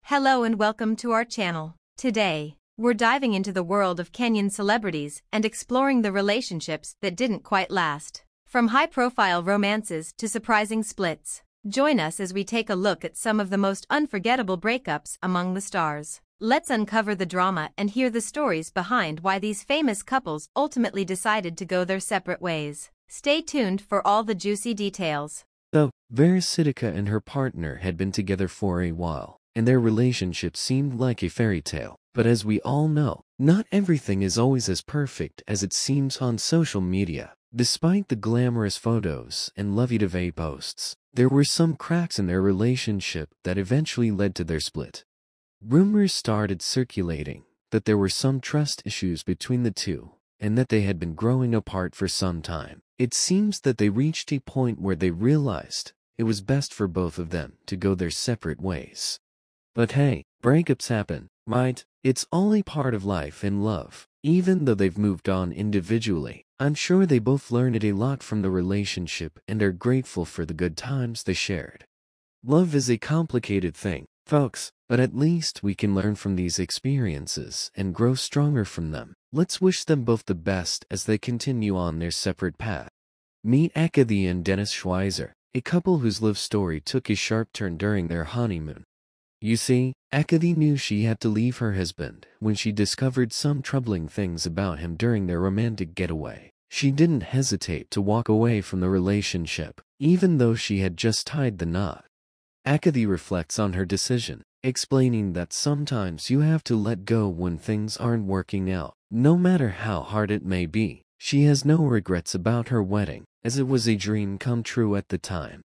Hello and welcome to our channel. Today, we're diving into the world of Kenyan celebrities and exploring the relationships that didn't quite last. From high-profile romances to surprising splits, join us as we take a look at some of the most unforgettable breakups among the stars. Let's uncover the drama and hear the stories behind why these famous couples ultimately decided to go their separate ways. Stay tuned for all the juicy details. So, Vera Sidika and her partner had been together for a while, and their relationship seemed like a fairy tale. But as we all know, not everything is always as perfect as it seems on social media. Despite the glamorous photos and lovey-dovey posts, there were some cracks in their relationship that eventually led to their split. Rumors started circulating that there were some trust issues between the two, and that they had been growing apart for some time. It seems that they reached a point where they realized it was best for both of them to go their separate ways. But hey, breakups happen, right? It's all a part of life and love. Even though they've moved on individually, I'm sure they both learned a lot from the relationship and are grateful for the good times they shared. Love is a complicated thing, folks, but at least we can learn from these experiences and grow stronger from them. Let's wish them both the best as they continue on their separate path. Meet Akadi and Dennis Schweizer, a couple whose love story took a sharp turn during their honeymoon. You see, Akadi knew she had to leave her husband when she discovered some troubling things about him during their romantic getaway. She didn't hesitate to walk away from the relationship, even though she had just tied the knot. Akadi reflects on her decision, explaining that sometimes you have to let go when things aren't working out, no matter how hard it may be. She has no regrets about her wedding, as it was a dream come true at the time.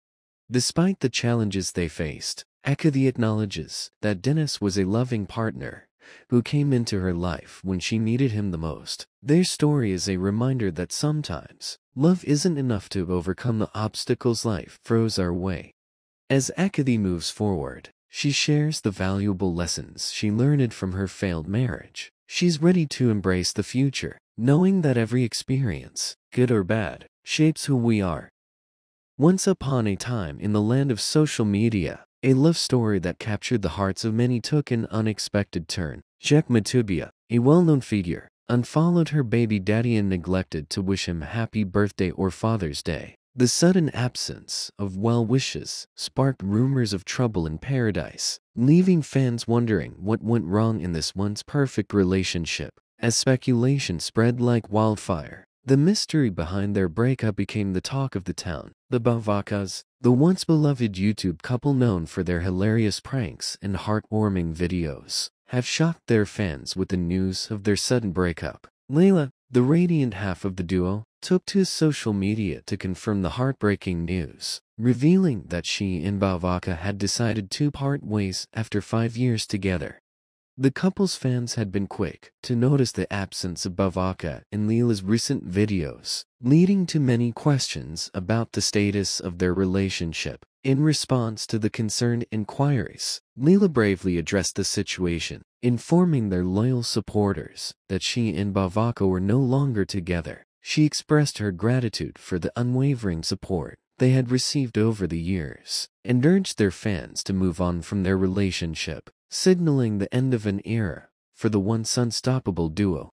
Despite the challenges they faced, Akadi acknowledges that Dennis was a loving partner who came into her life when she needed him the most. Their story is a reminder that sometimes love isn't enough to overcome the obstacles life throws our way. As Akadi moves forward, she shares the valuable lessons she learned from her failed marriage. She's ready to embrace the future, knowing that every experience, good or bad, shapes who we are. Once upon a time in the land of social media, a love story that captured the hearts of many took an unexpected turn. Jack Matubia, a well-known figure, unfollowed her baby daddy and neglected to wish him happy birthday or Father's Day. The sudden absence of well wishes sparked rumors of trouble in paradise, leaving fans wondering what went wrong in this once perfect relationship. As speculation spread like wildfire, the mystery behind their breakup became the talk of the town. The Bavakas, the once beloved YouTube couple known for their hilarious pranks and heartwarming videos, have shocked their fans with the news of their sudden breakup. Layla, the radiant half of the duo, took to social media to confirm the heartbreaking news, revealing that she and Bavaka had decided to part ways after 5 years together. The couple's fans had been quick to notice the absence of Bavaka in Leela's recent videos, leading to many questions about the status of their relationship. In response to the concerned inquiries, Leela bravely addressed the situation, informing their loyal supporters that she and Bavaka were no longer together. She expressed her gratitude for the unwavering support they had received over the years, and urged their fans to move on from their relationship, signaling the end of an era for the once unstoppable duo.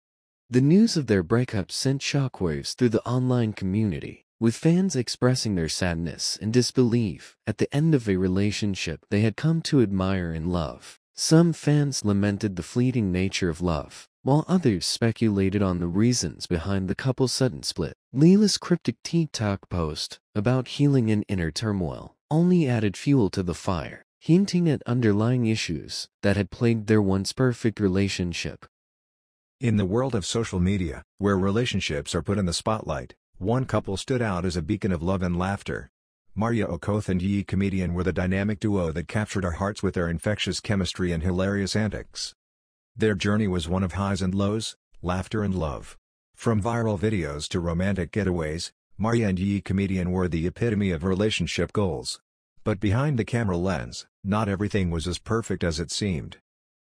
The news of their breakup sent shockwaves through the online community, with fans expressing their sadness and disbelief at the end of a relationship they had come to admire and love. Some fans lamented the fleeting nature of love, while others speculated on the reasons behind the couple's sudden split. Leela's cryptic TikTok post about healing and inner turmoil only added fuel to the fire, hinting at underlying issues that had plagued their once perfect relationship. In the world of social media, where relationships are put in the spotlight, one couple stood out as a beacon of love and laughter. Maria Okoth and Yi Comedian were the dynamic duo that captured our hearts with their infectious chemistry and hilarious antics. Their journey was one of highs and lows, laughter and love. From viral videos to romantic getaways, Maria and Yi Comedian were the epitome of relationship goals. But behind the camera lens, not everything was as perfect as it seemed.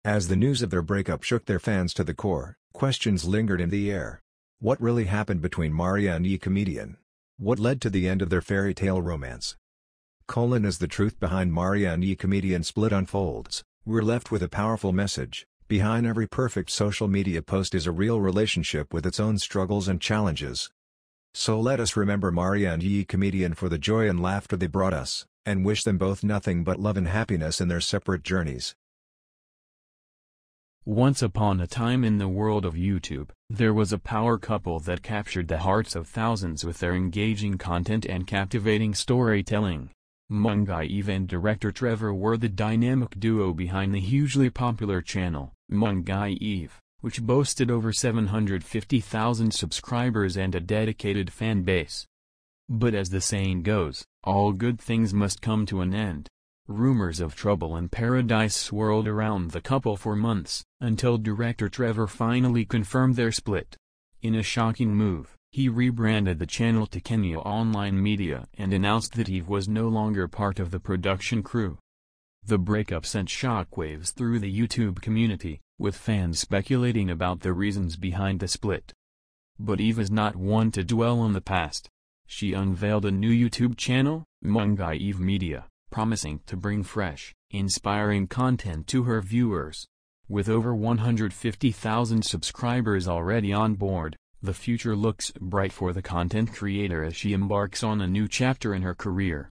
As the news of their breakup shook their fans to the core, questions lingered in the air. What really happened between Maria and Yi Comedian? What led to the end of their fairy tale romance? As the truth behind Maria and Yi Comedian split unfolds, We're left with a powerful message: behind every perfect social media post is a real relationship with its own struggles and challenges. So let us remember Maria and Yi comedian for the joy and laughter they brought us, and wish them both nothing but love and happiness in their separate journeys. Once upon a time in the world of YouTube, there was a power couple that captured the hearts of thousands with their engaging content and captivating storytelling. Eve and director Trevor were the dynamic duo behind the hugely popular channel, Eve, which boasted over 750,000 subscribers and a dedicated fan base. But as the saying goes, all good things must come to an end. Rumors of trouble in paradise swirled around the couple for months, until director Trevor finally confirmed their split. In a shocking move, he rebranded the channel to Kenya Online Media and announced that Eve was no longer part of the production crew. The breakup sent shockwaves through the YouTube community, with fans speculating about the reasons behind the split. But Eve is not one to dwell on the past. She unveiled a new YouTube channel, Eve Media, promising to bring fresh, inspiring content to her viewers. With over 150,000 subscribers already on board, the future looks bright for the content creator as she embarks on a new chapter in her career.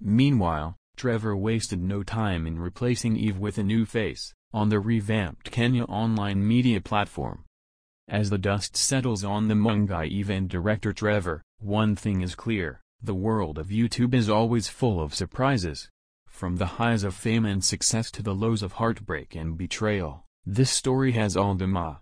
Meanwhile, Trevor wasted no time in replacing Eve with a new face, on the revamped Kenya Online Media platform. As the dust settles on the Eve and director Trevor, one thing is clear: the world of YouTube is always full of surprises. From the highs of fame and success to the lows of heartbreak and betrayal, this story has all drama.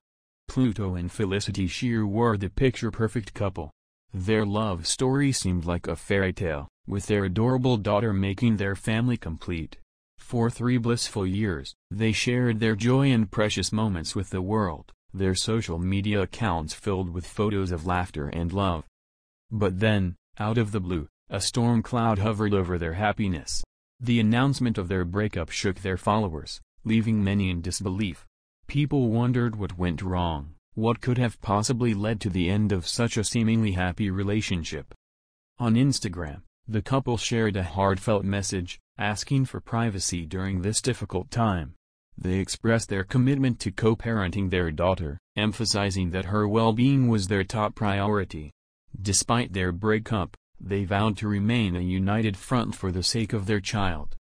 Pluto and Felicity Shear were the picture-perfect couple. Their love story seemed like a fairy tale, with their adorable daughter making their family complete. For 3 blissful years, they shared their joy and precious moments with the world, their social media accounts filled with photos of laughter and love. But then, out of the blue, a storm cloud hovered over their happiness. The announcement of their breakup shook their followers, leaving many in disbelief. People wondered what went wrong, what could have possibly led to the end of such a seemingly happy relationship. On Instagram, the couple shared a heartfelt message, asking for privacy during this difficult time. They expressed their commitment to co-parenting their daughter, emphasizing that her well-being was their top priority. Despite their breakup, they vowed to remain a united front for the sake of their child.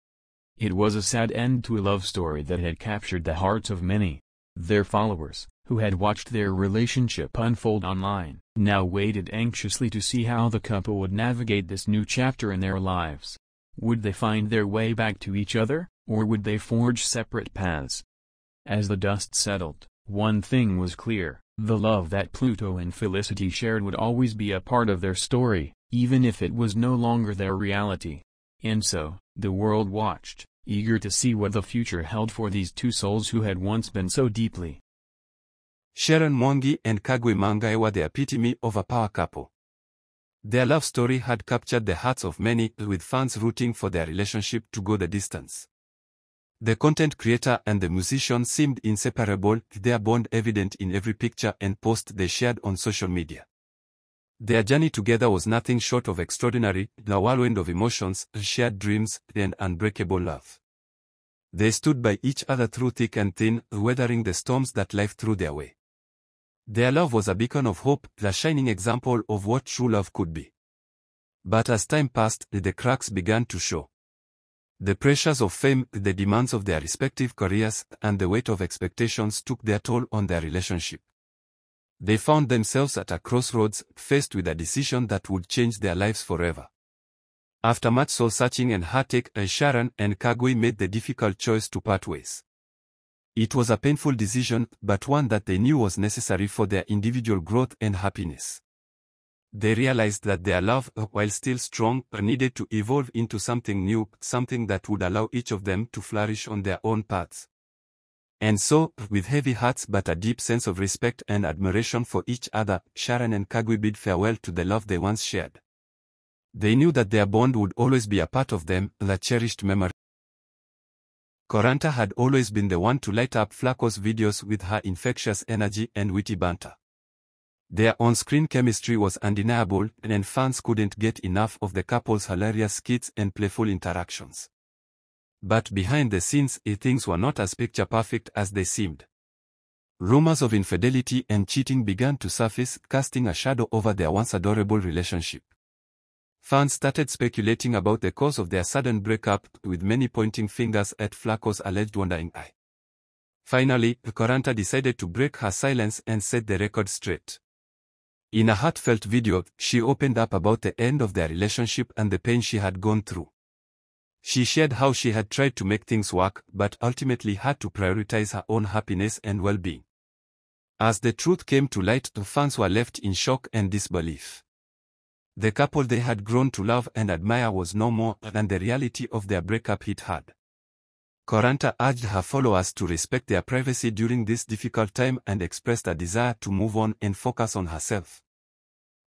It was a sad end to a love story that had captured the hearts of many. Their followers, who had watched their relationship unfold online, now waited anxiously to see how the couple would navigate this new chapter in their lives. Would they find their way back to each other, or would they forge separate paths? As the dust settled, one thing was clear: the love that Pluto and Felicity shared would always be a part of their story, even if it was no longer their reality. And so, the world watched, eager to see what the future held for these two souls who had once been so deeply. Sharon Mwangi and Kagwe Mangai were the epitome of a power couple. Their love story had captured the hearts of many, with fans rooting for their relationship to go the distance. The content creator and the musician seemed inseparable, their bond evident in every picture and post they shared on social media. Their journey together was nothing short of extraordinary, a whirlwind of emotions, shared dreams, and unbreakable love. They stood by each other through thick and thin, weathering the storms that life threw their way. Their love was a beacon of hope, a shining example of what true love could be. But as time passed, the cracks began to show. The pressures of fame, the demands of their respective careers, and the weight of expectations took their toll on their relationship. They found themselves at a crossroads, faced with a decision that would change their lives forever. After much soul-searching and heartache, Sharon and Kagwe made the difficult choice to part ways. It was a painful decision, but one that they knew was necessary for their individual growth and happiness. They realized that their love, while still strong, needed to evolve into something new, something that would allow each of them to flourish on their own paths. And so, with heavy hearts but a deep sense of respect and admiration for each other, Sharon and Kagwe bid farewell to the love they once shared. They knew that their bond would always be a part of them, a cherished memory. Koranta had always been the one to light up Flaco's videos with her infectious energy and witty banter. Their on-screen chemistry was undeniable, and fans couldn't get enough of the couple's hilarious skits and playful interactions. But behind the scenes, things were not as picture perfect as they seemed. Rumors of infidelity and cheating began to surface, casting a shadow over their once adorable relationship. Fans started speculating about the cause of their sudden breakup, with many pointing fingers at Flaco's alleged wandering eye. Finally, Coranta decided to break her silence and set the record straight. In a heartfelt video, she opened up about the end of their relationship and the pain she had gone through. She shared how she had tried to make things work, but ultimately had to prioritize her own happiness and well-being. As the truth came to light, the fans were left in shock and disbelief. The couple they had grown to love and admire was no more, and the reality of their breakup hit hard. Coranta urged her followers to respect their privacy during this difficult time and expressed a desire to move on and focus on herself.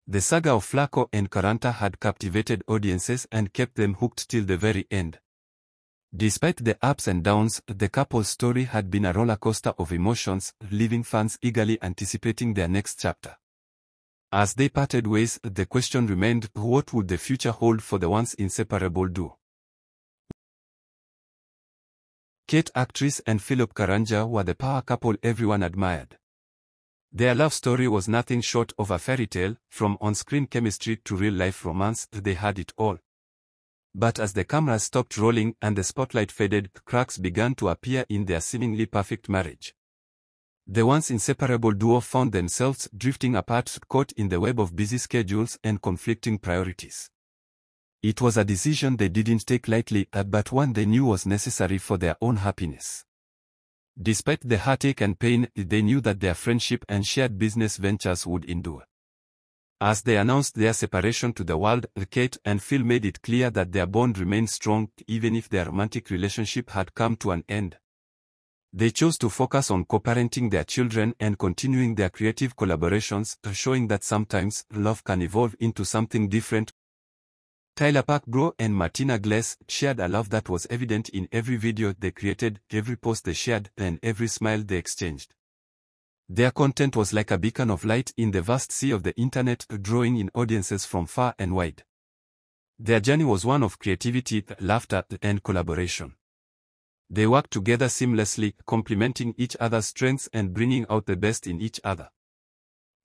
The saga of Flaco and Coranta had captivated audiences and kept them hooked till the very end. Despite the ups and downs, the couple's story had been a roller coaster of emotions, leaving fans eagerly anticipating their next chapter. As they parted ways, the question remained, what would the future hold for the once inseparable duo? Kate actress and Philip Karanja were the power couple everyone admired. Their love story was nothing short of a fairy tale, from on-screen chemistry to real-life romance, they had it all. But as the cameras stopped rolling and the spotlight faded, cracks began to appear in their seemingly perfect marriage. The once inseparable duo found themselves drifting apart, caught in the web of busy schedules and conflicting priorities. It was a decision they didn't take lightly, but one they knew was necessary for their own happiness. Despite the heartache and pain, they knew that their friendship and shared business ventures would endure. As they announced their separation to the world, Kate and Phil made it clear that their bond remained strong, even if their romantic relationship had come to an end. They chose to focus on co-parenting their children and continuing their creative collaborations, showing that sometimes love can evolve into something different. Tyler Park-Bro and Martina Glass shared a love that was evident in every video they created, every post they shared, and every smile they exchanged. Their content was like a beacon of light in the vast sea of the internet, drawing in audiences from far and wide. Their journey was one of creativity, laughter, and collaboration. They worked together seamlessly, complementing each other's strengths and bringing out the best in each other.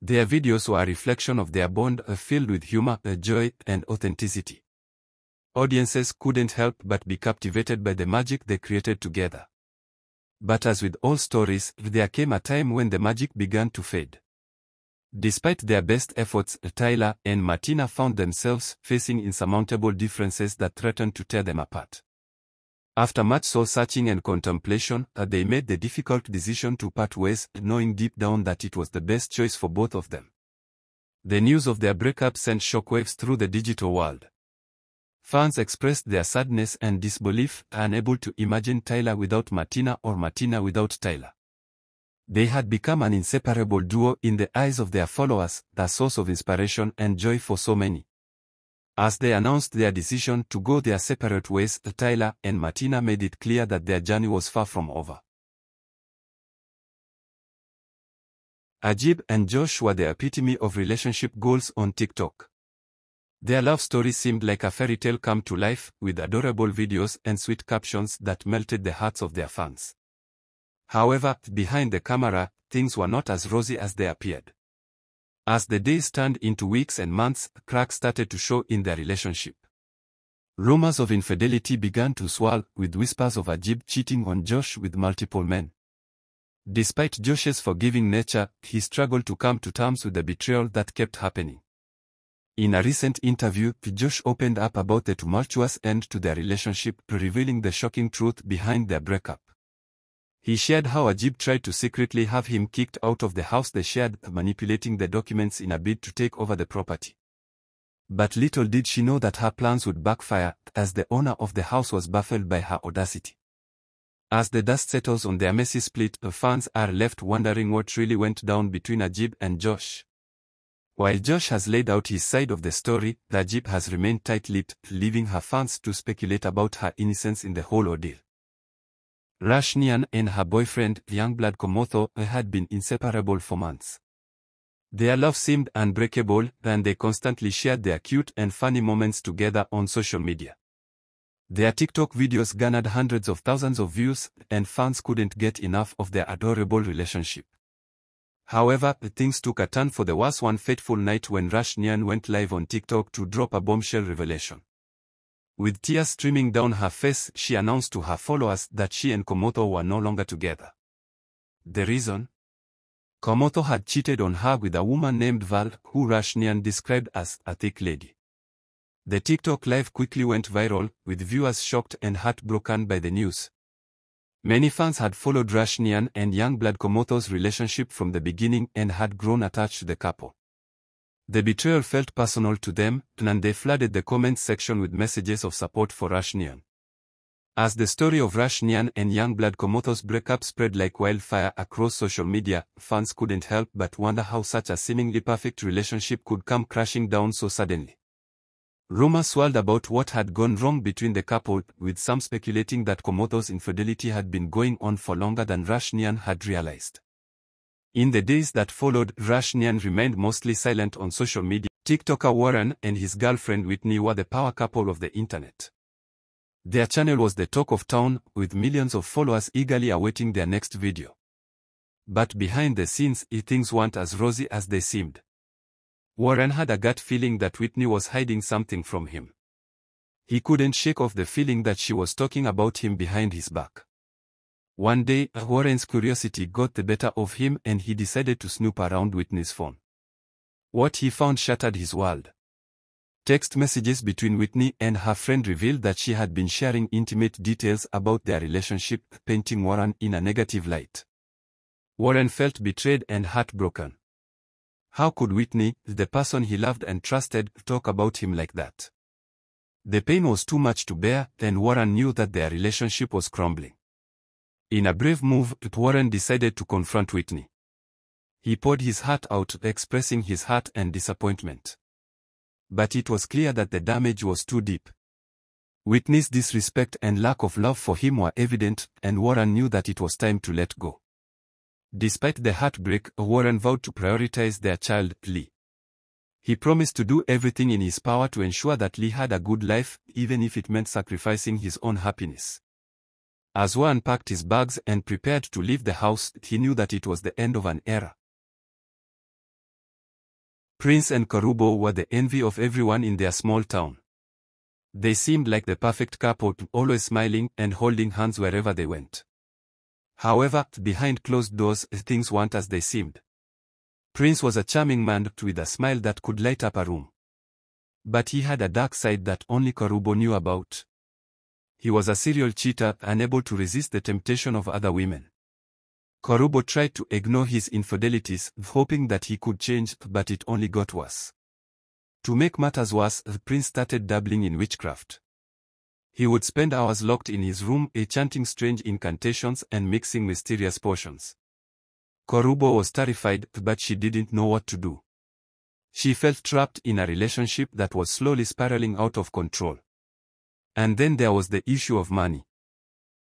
Their videos were a reflection of their bond, filled with humor, joy, and authenticity. Audiences couldn't help but be captivated by the magic they created together. But as with all stories, there came a time when the magic began to fade. Despite their best efforts, Tyler and Martina found themselves facing insurmountable differences that threatened to tear them apart. After much soul-searching and contemplation, they made the difficult decision to part ways, knowing deep down that it was the best choice for both of them. The news of their breakup sent shockwaves through the digital world. Fans expressed their sadness and disbelief, unable to imagine Tyler without Martina or Martina without Tyler. They had become an inseparable duo in the eyes of their followers, a source of inspiration and joy for so many. As they announced their decision to go their separate ways, Tyler and Martina made it clear that their journey was far from over. Ajib and Josh were the epitome of relationship goals on TikTok. Their love story seemed like a fairy tale come to life, with adorable videos and sweet captions that melted the hearts of their fans. However, behind the camera, things were not as rosy as they appeared. As the days turned into weeks and months, cracks started to show in their relationship. Rumors of infidelity began to swirl, with whispers of Ajib cheating on Josh with multiple men. Despite Josh's forgiving nature, he struggled to come to terms with the betrayal that kept happening. In a recent interview, Josh opened up about the tumultuous end to their relationship, revealing the shocking truth behind their breakup. He shared how Ajib tried to secretly have him kicked out of the house they shared, manipulating the documents in a bid to take over the property. But little did she know that her plans would backfire, as the owner of the house was baffled by her audacity. As the dust settles on their messy split, fans are left wondering what really went down between Ajib and Josh. While Josh has laid out his side of the story, Ajib has remained tight-lipped, leaving her fans to speculate about her innocence in the whole ordeal. Rashnian and her boyfriend, Youngblood Komotho, had been inseparable for months. Their love seemed unbreakable, and they constantly shared their cute and funny moments together on social media. Their TikTok videos garnered hundreds of thousands of views, and fans couldn't get enough of their adorable relationship. However, things took a turn for the worse one fateful night when Rashnian went live on TikTok to drop a bombshell revelation. With tears streaming down her face, she announced to her followers that she and Komoto were no longer together. The reason? Komoto had cheated on her with a woman named Val, who Rashnian described as a thick lady. The TikTok live quickly went viral, with viewers shocked and heartbroken by the news. Many fans had followed Rashnian and Youngblood Komoto's relationship from the beginning and had grown attached to the couple. The betrayal felt personal to them, and they flooded the comments section with messages of support for Rashnian. As the story of Rashnian and Youngblood Komoto's breakup spread like wildfire across social media, fans couldn't help but wonder how such a seemingly perfect relationship could come crashing down so suddenly. Rumors swirled about what had gone wrong between the couple, with some speculating that Komoto's infidelity had been going on for longer than Rashnian had realized. In the days that followed, Rashnian remained mostly silent on social media. TikToker Warren and his girlfriend Whitney were the power couple of the internet. Their channel was the talk of town, with millions of followers eagerly awaiting their next video. But behind the scenes, things weren't as rosy as they seemed. Warren had a gut feeling that Whitney was hiding something from him. He couldn't shake off the feeling that she was talking about him behind his back. One day, Warren's curiosity got the better of him and he decided to snoop around Whitney's phone. What he found shattered his world. Text messages between Whitney and her friend revealed that she had been sharing intimate details about their relationship, painting Warren in a negative light. Warren felt betrayed and heartbroken. How could Whitney, the person he loved and trusted, talk about him like that? The pain was too much to bear, and Warren knew that their relationship was crumbling. In a brave move, Warren decided to confront Whitney. He poured his heart out, expressing his hurt and disappointment. But it was clear that the damage was too deep. Whitney's disrespect and lack of love for him were evident, and Warren knew that it was time to let go. Despite the heartbreak, Warren vowed to prioritize their child, Lee. He promised to do everything in his power to ensure that Lee had a good life, even if it meant sacrificing his own happiness. As Warren packed his bags and prepared to leave the house, he knew that it was the end of an era. Prince and Karubo were the envy of everyone in their small town. They seemed like the perfect couple, always smiling and holding hands wherever they went. However, behind closed doors, things weren't as they seemed. Prince was a charming man with a smile that could light up a room. But he had a dark side that only Karubo knew about. He was a serial cheater, unable to resist the temptation of other women. Karubo tried to ignore his infidelities, hoping that he could change, but it only got worse. To make matters worse, Prince started dabbling in witchcraft. He would spend hours locked in his room, chanting strange incantations and mixing mysterious potions. Karubo was terrified, but she didn't know what to do. She felt trapped in a relationship that was slowly spiraling out of control. And then there was the issue of money.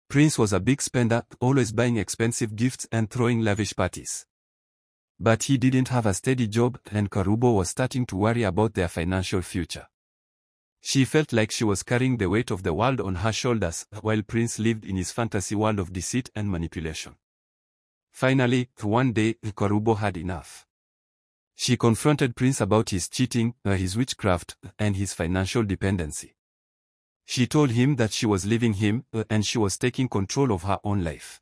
Prince was a big spender, always buying expensive gifts and throwing lavish parties. But he didn't have a steady job, and Karubo was starting to worry about their financial future. She felt like she was carrying the weight of the world on her shoulders, while Prince lived in his fantasy world of deceit and manipulation. Finally, one day, Karubo had enough. She confronted Prince about his cheating, his witchcraft, and his financial dependency. She told him that she was leaving him, and she was taking control of her own life.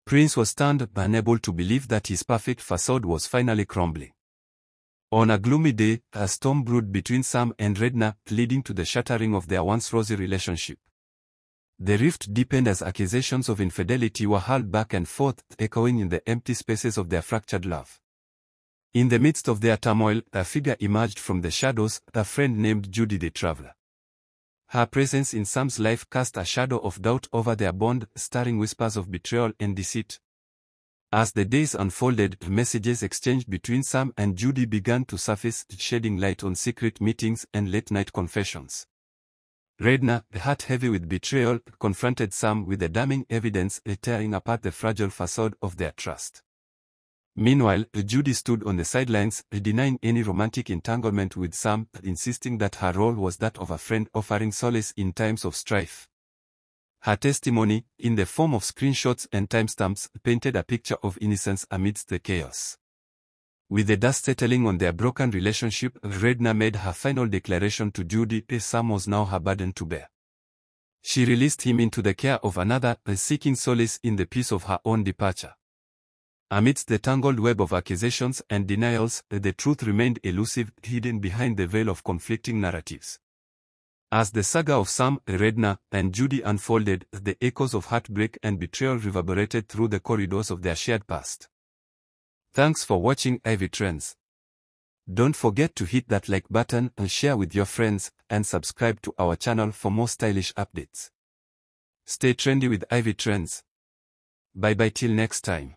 Prince was stunned, unable to believe that his perfect facade was finally crumbling. On a gloomy day, a storm brewed between Sam and Redna, leading to the shattering of their once rosy relationship. The rift deepened as accusations of infidelity were hurled back and forth, echoing in the empty spaces of their fractured love. In the midst of their turmoil, a figure emerged from the shadows, a friend named Judy the Traveler. Her presence in Sam's life cast a shadow of doubt over their bond, stirring whispers of betrayal and deceit. As the days unfolded, messages exchanged between Sam and Judy began to surface, shedding light on secret meetings and late-night confessions. Redna, heart heavy with betrayal, confronted Sam with the damning evidence, tearing apart the fragile facade of their trust. Meanwhile, Judy stood on the sidelines, denying any romantic entanglement with Sam, insisting that her role was that of a friend offering solace in times of strife. Her testimony, in the form of screenshots and timestamps, painted a picture of innocence amidst the chaos. With the dust settling on their broken relationship, Redna made her final declaration to Judy. Sam was now her burden to bear. She released him into the care of another, seeking solace in the peace of her own departure. Amidst the tangled web of accusations and denials, the truth remained elusive, hidden behind the veil of conflicting narratives. As the saga of Sam, Redna, and Judy unfolded, the echoes of heartbreak and betrayal reverberated through the corridors of their shared past. Thanks for watching Ivy Trends. Don't forget to hit that like button and share with your friends, and subscribe to our channel for more stylish updates. Stay trendy with Ivy Trends. Bye bye till next time.